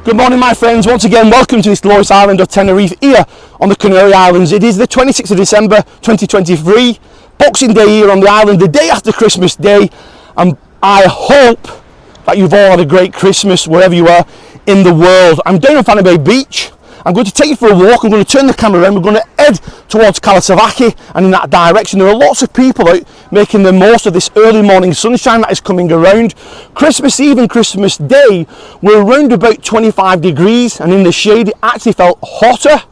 Good morning, my friends. Once again, welcome to this glorious island of Tenerife here on the Canary Islands. It is the 26th of December 2023, Boxing Day here on the island, the day after Christmas Day, and I hope that you've all had a great Christmas wherever you are in the world. I'm down on Fanny Bay Beach. I'm going to take you for a walk. I'm going to turn the camera around. We're going to head towards CALETA Tenerife, and in that direction there are lots of people out making the most of this early morning sunshine that is coming around. Christmas Eve and Christmas Day were around about 25 degrees, and in the shade it actually felt hotter.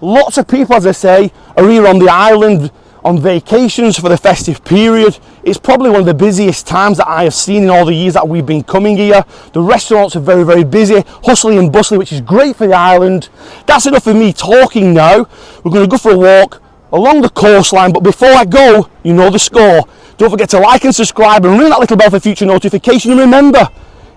Lots of people, as I say, are here on the island on vacations for the festive period. It's probably one of the busiest times that I have seen in all the years that we've been coming here. The restaurants are very, very busy, hustling and bustling, which is great for the island. That's enough of me talking now. We're going to go for a walk along the coastline, but before I go, you know the score. Don't forget to like and subscribe and ring that little bell for future notification. And remember,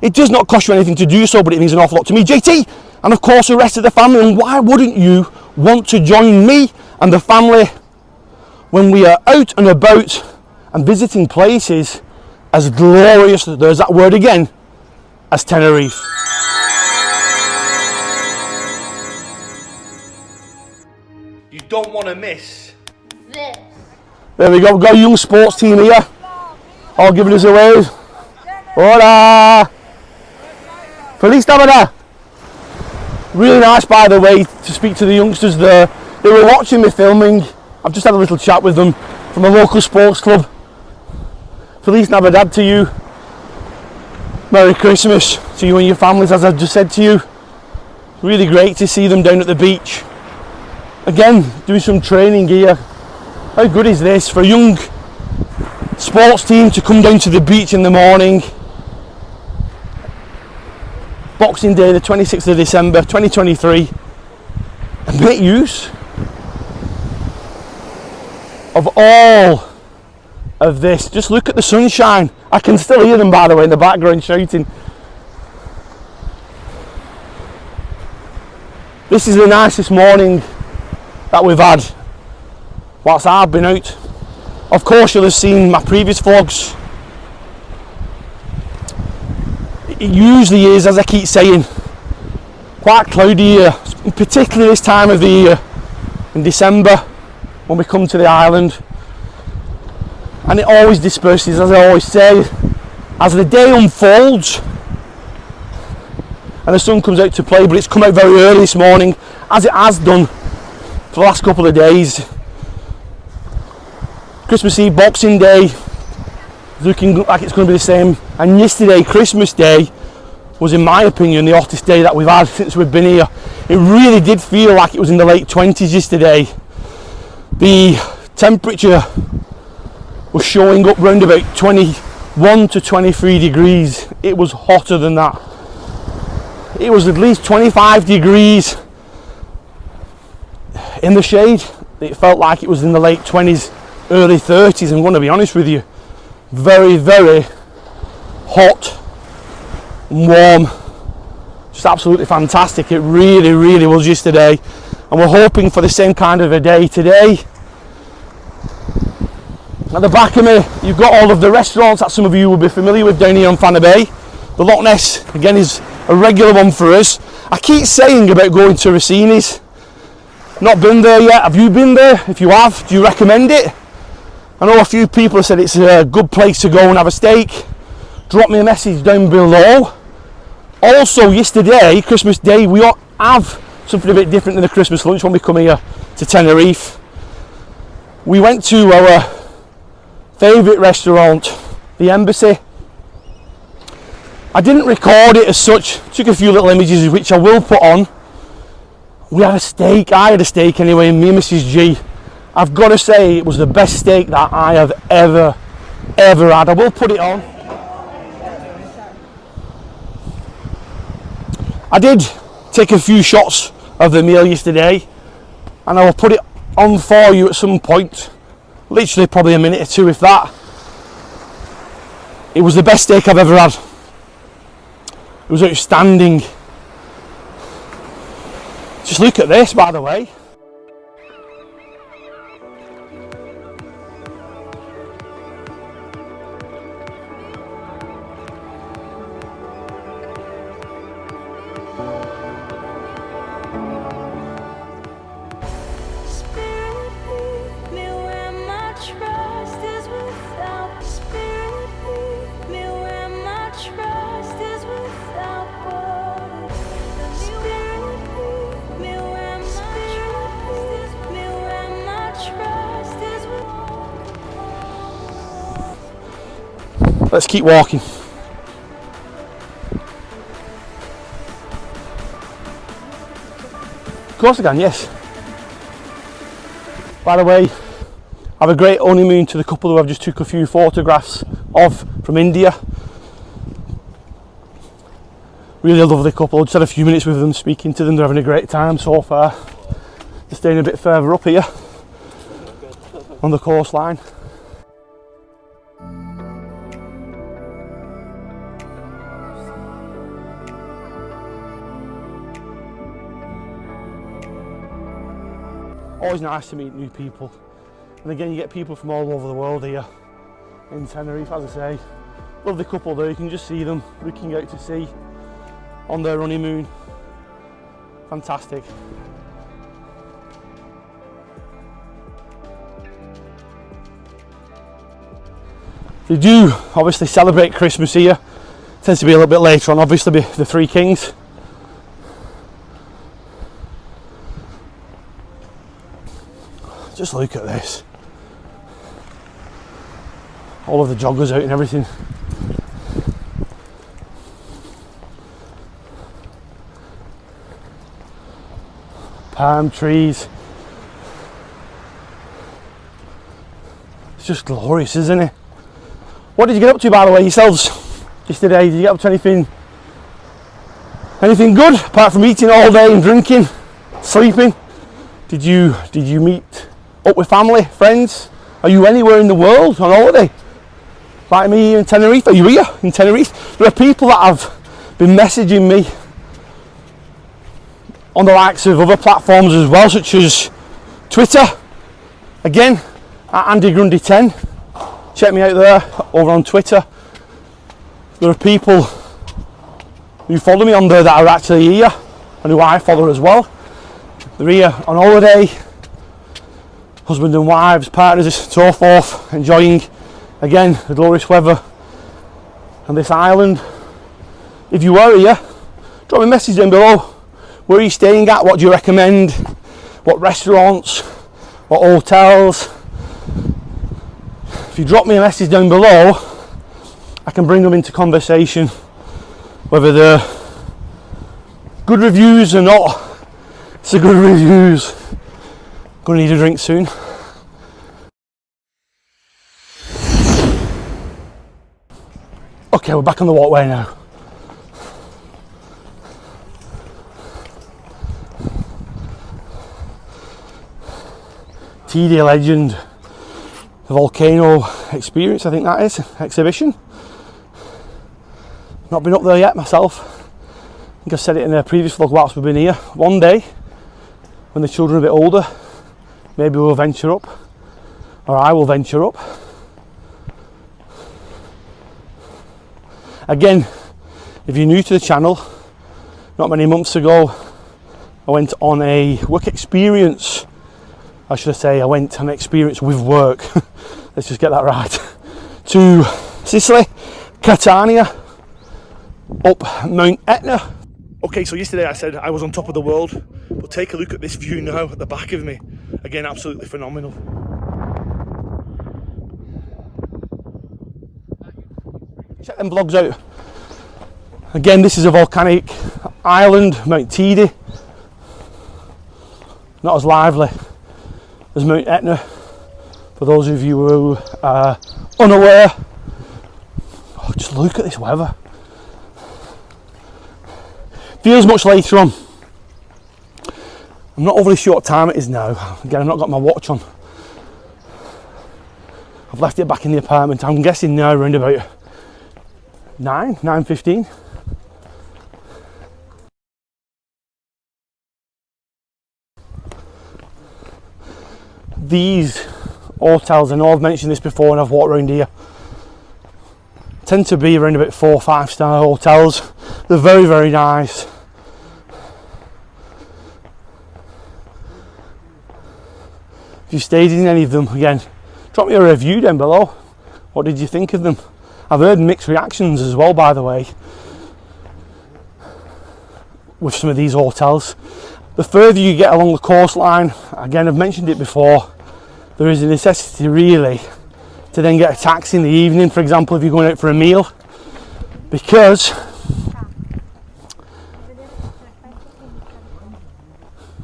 it does not cost you anything to do so, but it means an awful lot to me, JT, and of course the rest of the family. And why wouldn't you want to join me and the family when we are out and about and visiting places as glorious, there's that word again, as Tenerife. You don't want to miss this. There we go, we've got a young sports team here, all giving us a wave. Hola! Feliz Navidad! Really nice, by the way, to speak to the youngsters there. They were watching me filming. I've just had a little chat with them from a local sports club. Feliz Navidad to you. Merry Christmas to you and your families, as I've just said to you. Really great to see them down at the beach. Again, doing some training here. How good is this for a young sports team to come down to the beach in the morning? Boxing Day, the 26th of December 2023, and make use of all of this. Just look at the sunshine. I can still hear them, by the way, in the background shouting. This is the nicest morning that we've had whilst I've been out. Of course, you'll have seen my previous vlogs. It usually is, as I keep saying, quite cloudy here, particularly this time of the year in December when we come to the island, and it always disperses, as I always say, as the day unfolds and the sun comes out to play. But it's come out very early this morning, as it has done for the last couple of days. Christmas Eve, Boxing Day, looking like it's going to be the same, and yesterday, Christmas Day, was in my opinion the hottest day that we've had since we've been here. It really did feel like it was in the late 20s yesterday. The temperature was showing up round about 21 to 23 degrees. It was hotter than that. It was at least 25 degrees in the shade. It felt like it was in the late 20s, early 30s. I'm going to be honest with you. Very, very hot and warm. Just absolutely fantastic. It really, really was yesterday. And we're hoping for the same kind of a day today. At the back of me, you've got all of the restaurants that some of you will be familiar with down here on Fanny Bay. The Loch Ness, again, is a regular one for us. I keep saying about going to Rossini's. Not been there yet. Have you been there? If you have, do you recommend it? I know a few people have said it's a good place to go and have a steak. Drop me a message down below. Also, yesterday, Christmas Day, we have something a bit different than the Christmas lunch when we come here to Tenerife. We went to our favourite restaurant, the Embassy. I didn't record it as such, took a few little images which I will put on. We had a steak, I had a steak anyway, and me and Mrs G. I've got to say it was the best steak that I have ever had. I will put it on. I did take a few shots of the meal yesterday, and I will put it on for you at some point, literally probably a minute or two if that. It was the best steak I've ever had. It was outstanding. Just look at this, by the way. Let's keep walking. Of course I can, yes. By the way, have a great honeymoon to the couple who I've just took a few photographs of from India. Really lovely couple. Just had a few minutes with them, speaking to them. They're having a great time so far. They're staying a bit further up here on the coastline. Always nice to meet new people, and again you get people from all over the world here in Tenerife. As I say, lovely couple there, you can just see them looking out to sea on their honeymoon. Fantastic. They do obviously celebrate Christmas here. It tends to be a little bit later on, obviously the Three Kings. Just look at this. All of the joggers out and everything. Palm trees. It's just glorious, isn't it? What did you get up to, by the way, yourselves yesterday? Did you get up to anything good apart from eating all day and drinking, sleeping? Did you meet up with family, friends? Are you anywhere in the world on holiday? Like me here in Tenerife? Are you here in Tenerife? There are people that have been messaging me on the likes of other platforms as well, such as Twitter. Again, at Andy Grundy 10. Check me out there over on Twitter. There are people who follow me on there that are actually here and who I follow as well. They're here on holiday, husband and wives, partners, so forth, enjoying again the glorious weather on this island. If you were here, drop me a message down below. Where are you staying at? What do you recommend? What restaurants? What hotels? If you drop me a message down below, I can bring them into conversation, whether they're good reviews or not. It's a good reviews. Gonna need a drink soon. Okay, we're back on the walkway now. TD Legend, the volcano experience, I think that is, exhibition. Not been up there yet myself. I think I said it in a previous vlog whilst we've been here. One day, when the children are a bit older, maybe we'll venture up, or I will venture up. Again, if you're new to the channel, not many months ago, I went on a work experience. I should say I went on an experience with work. Let's just get that right. To Sicily, Catania, up Mount Etna. Okay, so yesterday I said I was on top of the world, but take a look at this view now at the back of me. Again, absolutely phenomenal. Check them vlogs out. Again, this is a volcanic island, Mount Tidi. Not as lively as Mount Etna, for those of you who are unaware. Oh, just look at this weather. Feels much later on. I'm not overly sure what time it is now. Again, I've not got my watch on. I've left it back in the apartment. I'm guessing now around about 9:15. These hotels, I know I've mentioned this before and I've walked around here, tend to be around about 4 or 5 star hotels. They're very, very nice. If you stayed in any of them, again, drop me a review down below. What did you think of them? I've heard mixed reactions as well, by the way, with some of these hotels. The further you get along the coastline, again, I've mentioned it before, there is a necessity really to then get a taxi in the evening, for example, if you're going out for a meal, because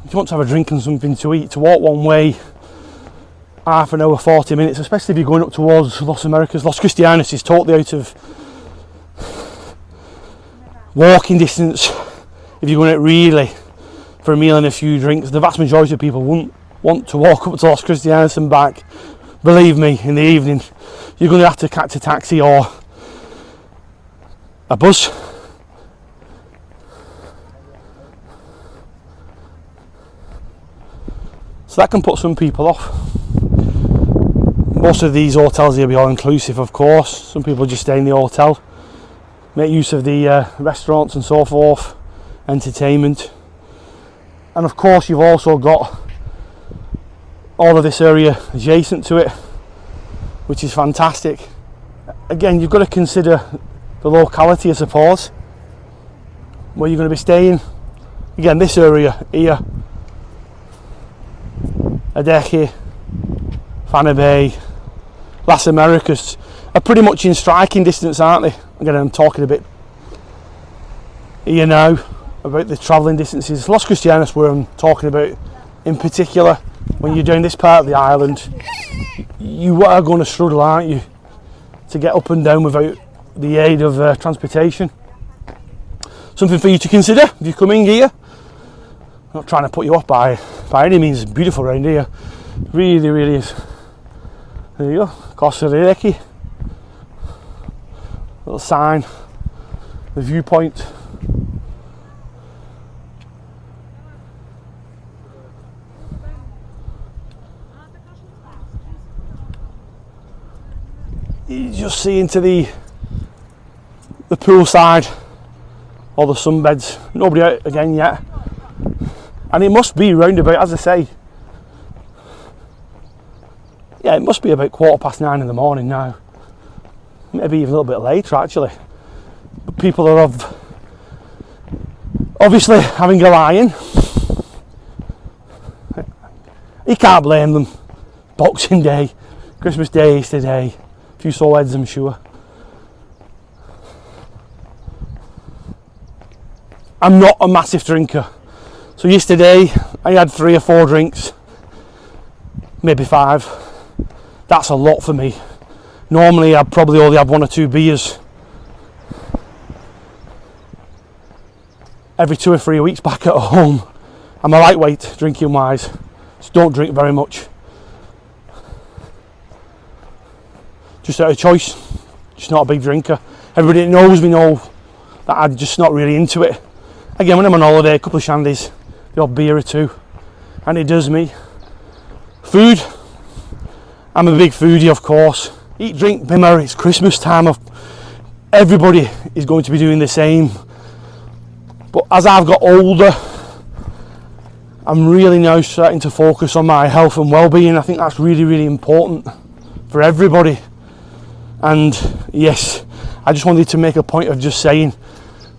if you want to have a drink and something to eat, to walk one way, half an hour, 40 minutes, especially if you're going up towards Los Cristianos is totally out of walking distance. If you're going out really for a meal and a few drinks, the vast majority of people wouldn't want to walk up to Los Cristianos and back. Believe me, in the evening you're going to have to catch a taxi or a bus. So that can put some people off. Most of these hotels will be all inclusive, of course. Some people just stay in the hotel, make use of the restaurants and so forth, entertainment. And of course you've also got all of this area adjacent to it, which is fantastic. Again, you've got to consider the locality, I suppose, where you're going to be staying. Again, this area here, Adeje, Bay, Las Americas, are pretty much in striking distance, aren't they? Again, I'm talking a bit here now about the travelling distances. Los Cristianos, where I'm talking about in particular, when you're doing this part of the island, you are going to struggle, aren't you, to get up and down without the aid of transportation. Something for you to consider if you come in here. I'm not trying to put you off by any means. It's beautiful around here, really, really is. There you go, Costa Rica, little sign, the viewpoint. You just see into the pool side or the sunbeds. Nobody out again yet, and it must be round about, as I say, yeah, it must be about 9:15 in the morning now, maybe even a little bit later actually. But people are obviously having a lie-in. You can't blame them. Boxing Day, Christmas Day, Easter Day, a few sore heads I'm sure. I'm not a massive drinker, so yesterday I had 3 or 4 drinks, maybe 5. That's a lot for me. Normally I'd probably only have 1 or 2 beers every 2 or 3 weeks back at home. I'm a lightweight drinking wise, so don't drink very much. Just out of choice, just not a big drinker. Everybody that knows me know that I'm just not really into it. Again, when I'm on holiday, a couple of shandies, the odd beer or 2, and it does me. Food, I'm a big foodie, of course. Eat, drink, remember it's Christmas time. Everybody is going to be doing the same. But as I've got older, I'm really now starting to focus on my health and well-being. I think that's really, really important for everybody. And yes, I just wanted to make a point of just saying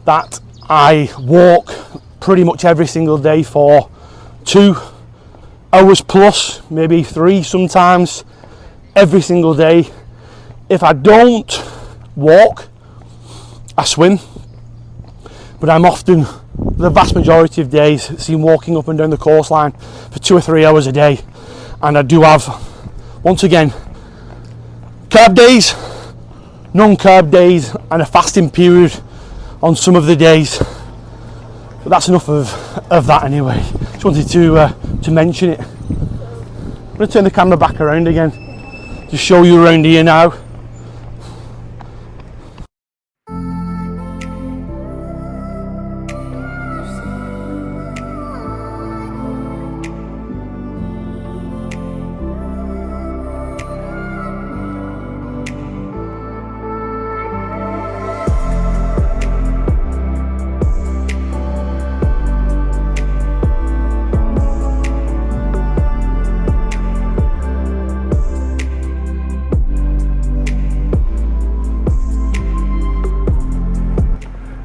that I walk pretty much every single day for 2 hours plus, maybe 3 sometimes, every single day. If I don't walk, I swim, but I'm often, the vast majority of days, seen walking up and down the coastline for 2 or 3 hours a day. And I do have, once again, carb days, non-carb days, and a fasting period on some of the days. But that's enough of that anyway. Just wanted to mention it. I'm going to turn the camera back around again, just show you around here now.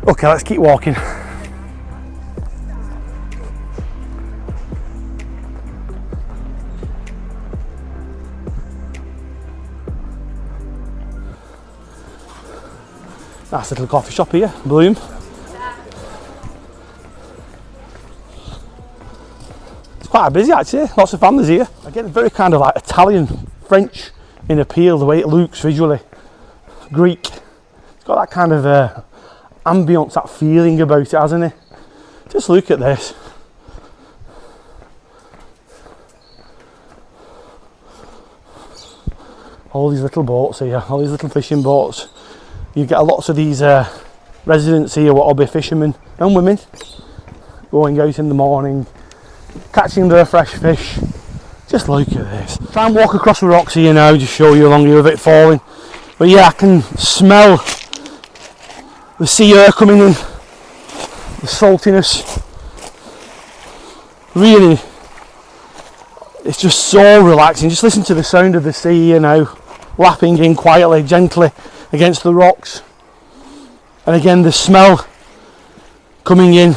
Okay, let's keep walking. Nice little coffee shop here, Bloom. It's quite busy actually, lots of families here. Again, very kind of like Italian, French in appeal, the way it looks visually. Greek. It's got that kind of ambience, that feeling about it, hasn't it? Just look at this. All these little boats here, all these little fishing boats. You get lots of these residents here what will be fishermen and women going out in the morning, catching their fresh fish. Just look at this. Try and walk across the rocks here now, just show you along here with it falling. But yeah, I can smell the sea air coming in, the saltiness. Really, it's just so relaxing. Just listen to the sound of the sea, you know, lapping in quietly, gently against the rocks. And again, the smell coming in,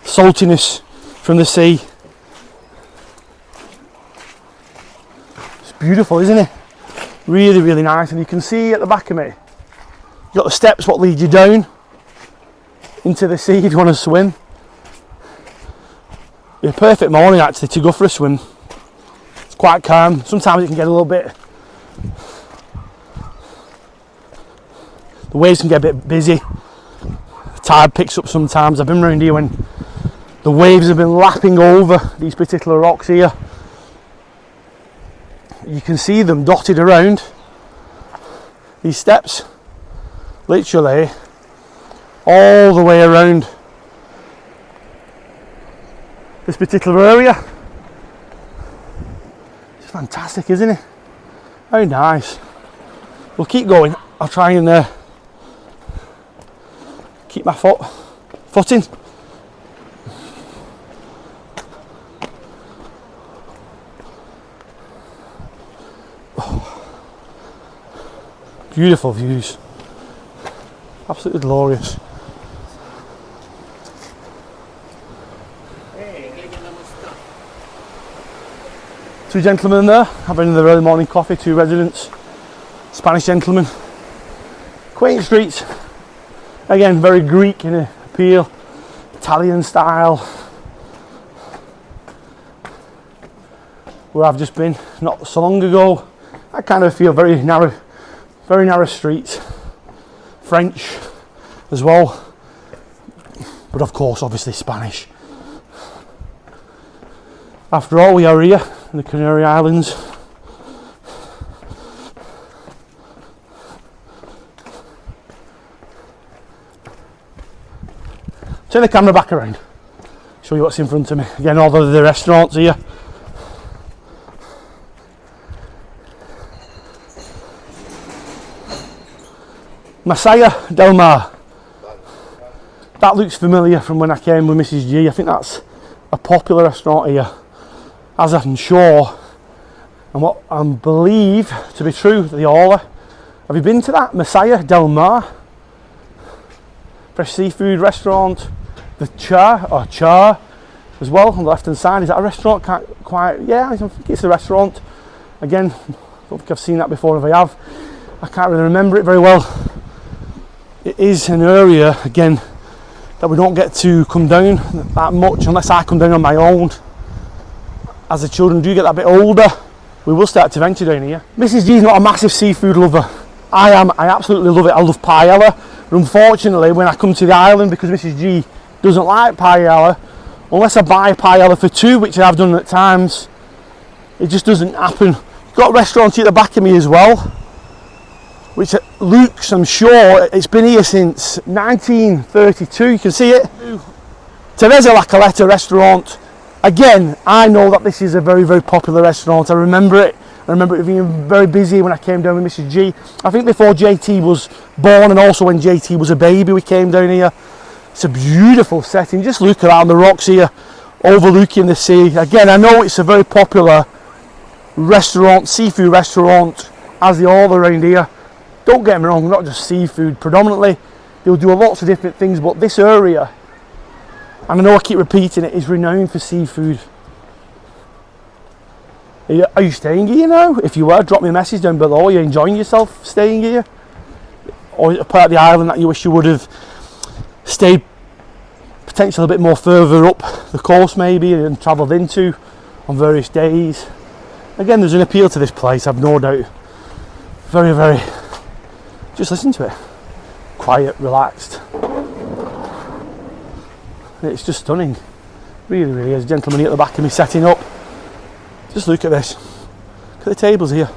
saltiness from the sea. It's beautiful, isn't it? Really, really nice. And you can see at the back of me, you've got the steps what lead you down into the sea if you want to swim. Be a perfect morning actually to go for a swim. It's quite calm. Sometimes it can get a little bit, the waves can get a bit busy. The tide picks up sometimes. I've been around here when the waves have been lapping over these particular rocks here. You can see them dotted around these steps, literally all the way around this particular area. It's fantastic, isn't it? How nice. We'll keep going. I'll try and keep my footing. Beautiful views, absolutely glorious. Two gentlemen there having their early morning coffee, two residents, Spanish gentlemen. Quaint streets, again very Greek in appeal, Italian style. Where I've just been not so long ago, I kind of feel very narrow streets, French as well, but of course obviously Spanish. After all, we are here in the Canary Islands. Turn the camera back around, show you what's in front of me. Again, all the restaurants here. Messiah Del Mar. That looks familiar from when I came with Mrs. G. I think that's a popular restaurant here, as I'm sure, and what I believe to be true, the Orla. Have you been to that? Messiah Del Mar? Fresh seafood restaurant. The Char as well on the left hand side. Is that a restaurant? Can't quite, yeah, I think it's a restaurant. Again, I don't think I've seen that before. If I have, I can't really remember it very well. It is an area, again, that we don't get to come down that much unless I come down on my own. As the children do get that bit older, we will start to venture down here. Mrs. G's not a massive seafood lover. I absolutely love it. I love paella. But unfortunately, when I come to the island, because Mrs. G doesn't like paella, unless I buy paella for two, which I've done at times, it just doesn't happen. Got a restaurant here at the back of me as well, which looks, I'm sure, it's been here since 1932, you can see it. Teresa La Caleta restaurant. Again, I know that this is a very, very popular restaurant. I remember it. I remember it being very busy when I came down with Mrs. G. I think before JT was born, and also when JT was a baby, we came down here. It's a beautiful setting. Just look around the rocks here, overlooking the sea. Again, I know it's a very popular restaurant, seafood restaurant, as they all around here. Don't get me wrong, not just seafood. Predominantly, they'll do lots of different things, but this area, and I know I keep repeating it, is renowned for seafood. Are you staying here now? If you were, drop me a message down below. Are you enjoying yourself staying here? Or a part of the island that you wish you would have stayed potentially a bit more further up the coast maybe and travelled into on various days? Again, there's an appeal to this place, I've no doubt. Very, very, just listen to it. Quiet, relaxed. It's just stunning. Really, really is. Gentleman here at the back of me setting up. Just look at this. Look at the tables here.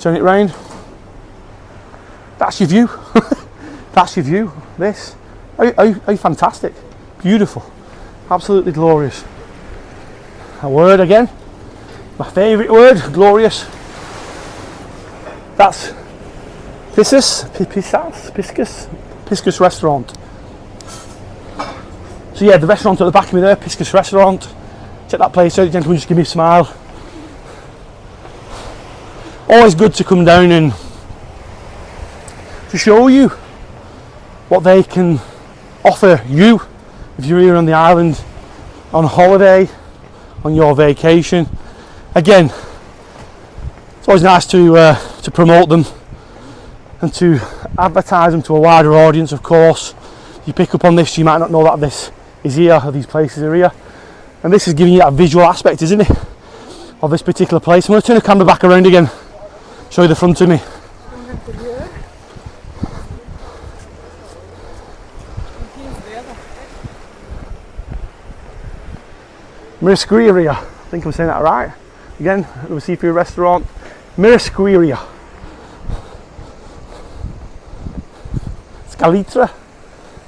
Turn it round. That's your view. That's your view. This. How fantastic. Beautiful. Absolutely glorious. A word again. My favourite word. Glorious. That's Piscus restaurant. So yeah, the restaurant at the back of me there, Piscus restaurant. Check that place out, gentlemen, just give me a smile. Always good to come down and to show you what they can offer you if you're here on the island on holiday, on your vacation. Again, it's always nice to promote them and to advertise them to a wider audience. Of course, you pick up on this, you might not know that this is here, or these places are here, and this is giving you that visual aspect, isn't it, of this particular place. I'm going to turn the camera back around again, show you the front of me. Mirisqueria, I think I'm saying that right. Again, a seafood restaurant. Mirisqueria. Scalita.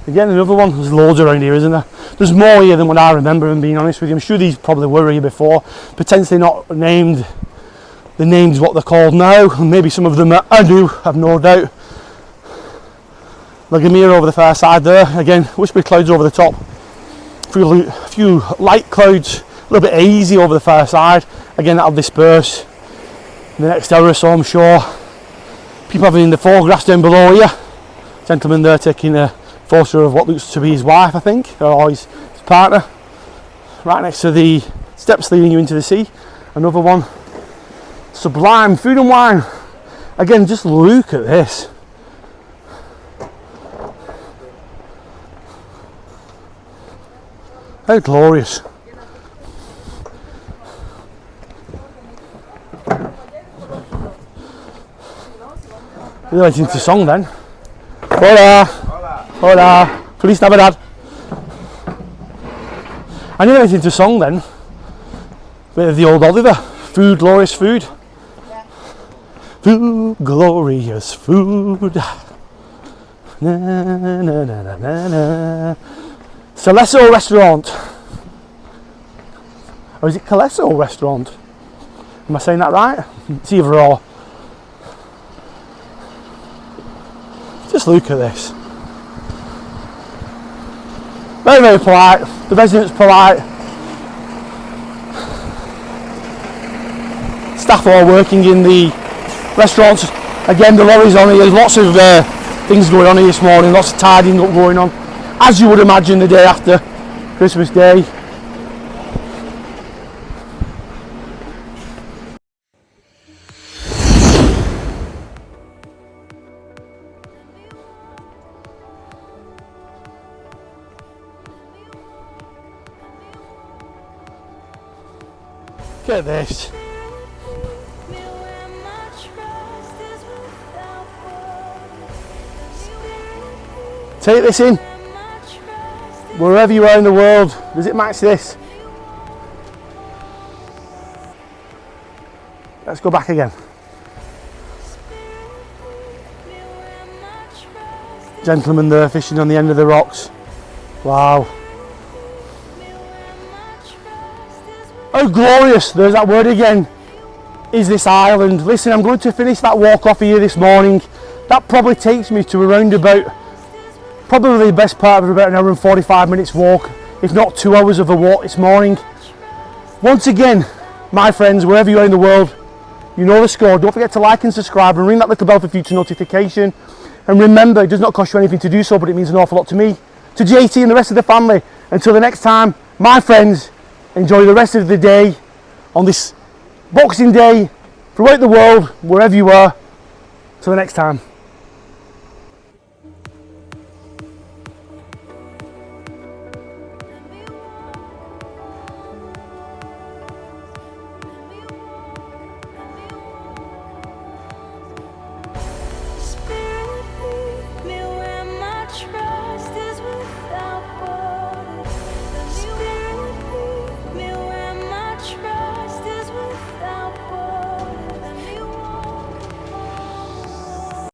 Again, another one. There's loads around here, isn't there? There's more here than what I remember, and being honest with you. I'm sure these probably were here before. Potentially not named. The name's what they're called now, and maybe some of them are new, I've no doubt. Lagamere over the far side there. Again, whispery clouds over the top. A few light clouds, a little bit hazy over the far side. Again, that'll disperse in the next hour or so, I'm sure. People having in the foregrass down below here. Gentleman there taking a photo of what looks to be his wife, I think, or his partner. Right next to the steps leading you into the sea. Another one. Sublime food and wine. Again, just look at this. How glorious. We went into song then. Hola. Hola. Feliz Navidad. I nearly went into song then. Bit of the old Oliver. Food, glorious food. Food, glorious food. Na, na, na, na, na, na. Calesso restaurant. Or is it Calesso restaurant? Am I saying that right? It's either or. Just look at this. Very, very polite. The residents polite. Staff are working in the restaurants. Again, the lorries on here. There's lots of things going on here this morning. Lots of tidying up going on, as you would imagine the day after Christmas Day. Look at this. Take this in. wherever you are in the world. Does it match this? Let's go back again. Gentleman there fishing on the end of the rocks. Wow. How glorious, there's that word again, is this island. Listen, I'm going to finish that walk off here this morning. That probably takes me to around about, probably the best part of about an hour and 45 minutes walk, if not 2 hours of a walk this morning. Once again, my friends, wherever you are in the world, you know the score. Don't forget to like and subscribe and ring that little bell for future notification. And remember, it does not cost you anything to do so, but it means an awful lot to me, to JT and the rest of the family. Until the next time, my friends, enjoy the rest of the day on this Boxing Day throughout the world, wherever you are. Till the next time.